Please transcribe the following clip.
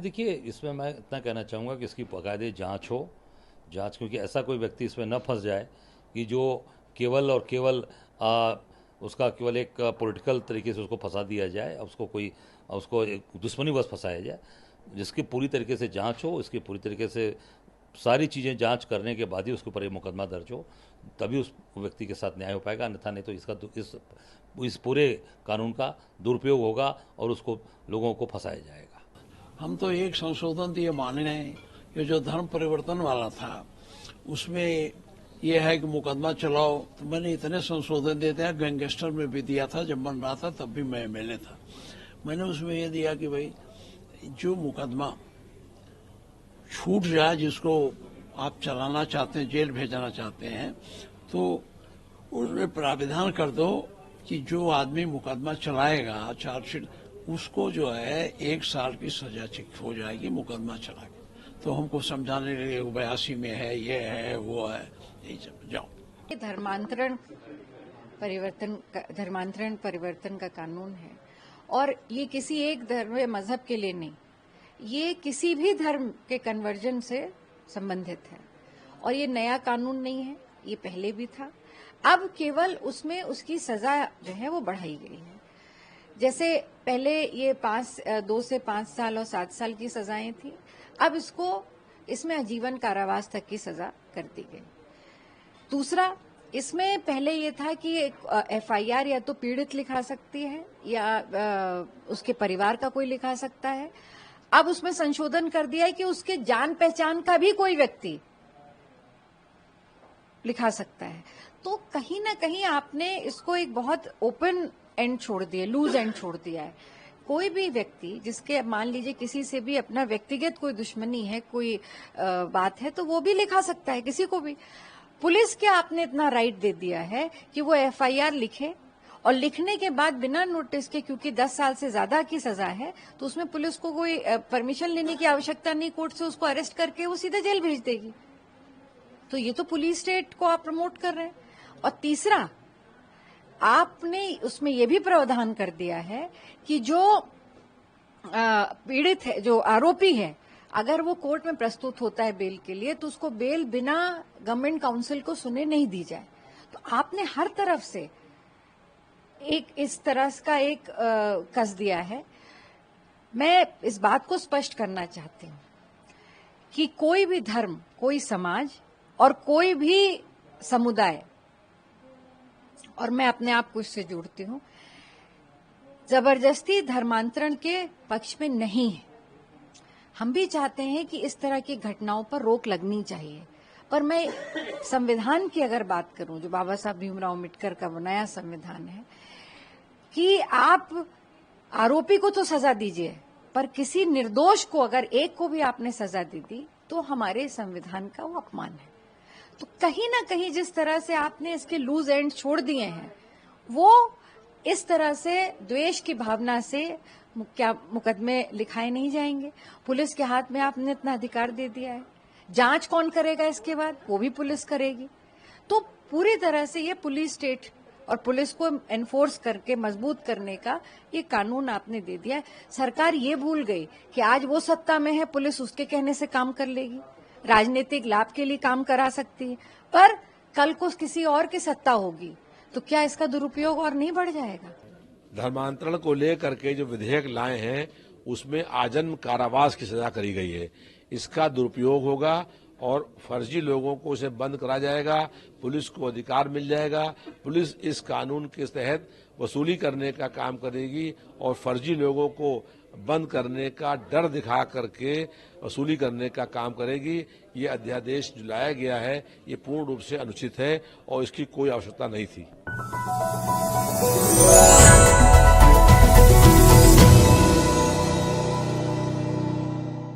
देखिए, इसमें मैं इतना कहना चाहूँगा कि इसकी बाकायदे जांच हो। जांच, क्योंकि ऐसा कोई व्यक्ति इसमें न फंस जाए कि जो केवल और केवल उसका केवल एक पॉलिटिकल तरीके से उसको फंसा दिया जाए, उसको एक दुश्मनीवश फंसाया जाए। जिसकी पूरी तरीके से जांच हो, इसकी पूरी तरीके से सारी चीज़ें जांच करने के बाद ही उसके ऊपर ये मुकदमा दर्ज हो, तभी उस व्यक्ति के साथ न्याय हो पाएगा। अन्यथा नहीं तो इस पूरे कानून का दुरुपयोग होगा और उसको लोगों को फंसाया जाएगा। हम तो एक संशोधन तो ये मान रहे हैं, ये जो धर्म परिवर्तन वाला था उसमें ये है कि मुकदमा चलाओ, तो मैंने इतने संशोधन देते हैं। गैंगस्टर में भी दिया था, जब बन रहा था तब भी मैं एमएलए था। मैंने उसमें ये दिया कि भाई जो मुकदमा छूट जाए, जिसको आप चलाना चाहते हैं, जेल भेजना चाहते हैं, तो उसमें प्राविधान कर दो कि जो आदमी मुकदमा चलाएगा चार्जशीट, उसको जो है 1 साल की सजा हो जाएगी मुकदमा चला के। तो हमको समझाने लगे 82 में है, ये है, वो है, यही सब जाओ। धर्मांतरण परिवर्तन का कानून है और ये किसी एक धर्म या मजहब के लिए नहीं, ये किसी भी धर्म के कन्वर्जन से संबंधित है। और ये नया कानून नहीं है, ये पहले भी था। अब केवल उसमें उसकी सजा जो है वो बढ़ाई गई है। जैसे पहले ये 2 से 5 साल और 7 साल की सजाएं थी, अब इसमें आजीवन कारावास तक की सजा कर दी गई। दूसरा, इसमें पहले ये था कि एफआईआर या तो पीड़ित लिखा सकती है या उसके परिवार का कोई लिखा सकता है। अब उसमें संशोधन कर दिया है कि उसके जान पहचान का भी कोई व्यक्ति लिखा सकता है। तो कहीं ना कहीं आपने इसको एक बहुत ओपन एंड छोड़ दिया, लूज एंड छोड़ दिया है। कोई भी व्यक्ति जिसके मान लीजिए किसी से भी अपना व्यक्तिगत कोई दुश्मनी है, कोई बात है, तो वो भी लिखा सकता है किसी को भी। पुलिस के आपने इतना राइट दे दिया है कि वो एफआईआर लिखे और लिखने के बाद बिना नोटिस के, क्योंकि 10 साल से ज्यादा की सजा है, तो उसमें पुलिस को कोई परमिशन लेने की आवश्यकता नहीं कोर्ट से, उसको अरेस्ट करके वो सीधे जेल भेज देगी। तो ये तो पुलिस स्टेट को आप प्रमोट कर रहे हैं। और तीसरा, आपने उसमें यह भी प्रावधान कर दिया है कि जो पीड़ित है, जो आरोपी है, अगर वो कोर्ट में प्रस्तुत होता है बेल के लिए, तो उसको बेल बिना गवर्नमेंट काउंसिल को सुने नहीं दी जाए। तो आपने हर तरफ से एक इस तरह का एक कस दिया है। मैं इस बात को स्पष्ट करना चाहती हूँ कि कोई भी धर्म, कोई समाज और कोई भी समुदाय, और मैं अपने आप को इससे जोड़ती हूँ, जबरदस्ती धर्मांतरण के पक्ष में नहीं है। हम भी चाहते हैं कि इस तरह की घटनाओं पर रोक लगनी चाहिए। पर मैं संविधान की अगर बात करूं, जो बाबा साहब भीमराव अम्बेडकर का बनाया संविधान है, कि आप आरोपी को तो सजा दीजिए, पर किसी निर्दोष को अगर एक को भी आपने सजा दे दी तो हमारे संविधान का वो अपमान है। तो कहीं ना कहीं जिस तरह से आपने इसके लूज एंड छोड़ दिए हैं, वो इस तरह से द्वेष की भावना से क्या मुकदमे लिखाए नहीं जाएंगे। पुलिस के हाथ में आपने इतना अधिकार दे दिया है। जांच कौन करेगा इसके बाद? वो भी पुलिस करेगी। तो पूरी तरह से ये पुलिस स्टेट और पुलिस को एनफोर्स करके मजबूत करने का ये कानून आपने दे दिया है। सरकार ये भूल गई कि आज वो सत्ता में है, पुलिस उसके कहने से काम कर लेगी, राजनीतिक लाभ के लिए काम करा सकती है। पर कल को किसी और की सत्ता होगी तो क्या इसका दुरुपयोग और नहीं बढ़ जाएगा? धर्मांतरण को लेकर के जो विधेयक लाए हैं उसमें आजन्म कारावास की सजा करी गई है। इसका दुरुपयोग होगा और फर्जी लोगों को इसे बंद करा जाएगा, पुलिस को अधिकार मिल जाएगा। पुलिस इस कानून के तहत वसूली करने का काम करेगी और फर्जी लोगों को बंद करने का डर दिखा करके वसूली करने का काम करेगी। ये अध्यादेश जो लाया गया है ये पूर्ण रूप से अनुचित है और इसकी कोई आवश्यकता नहीं थी।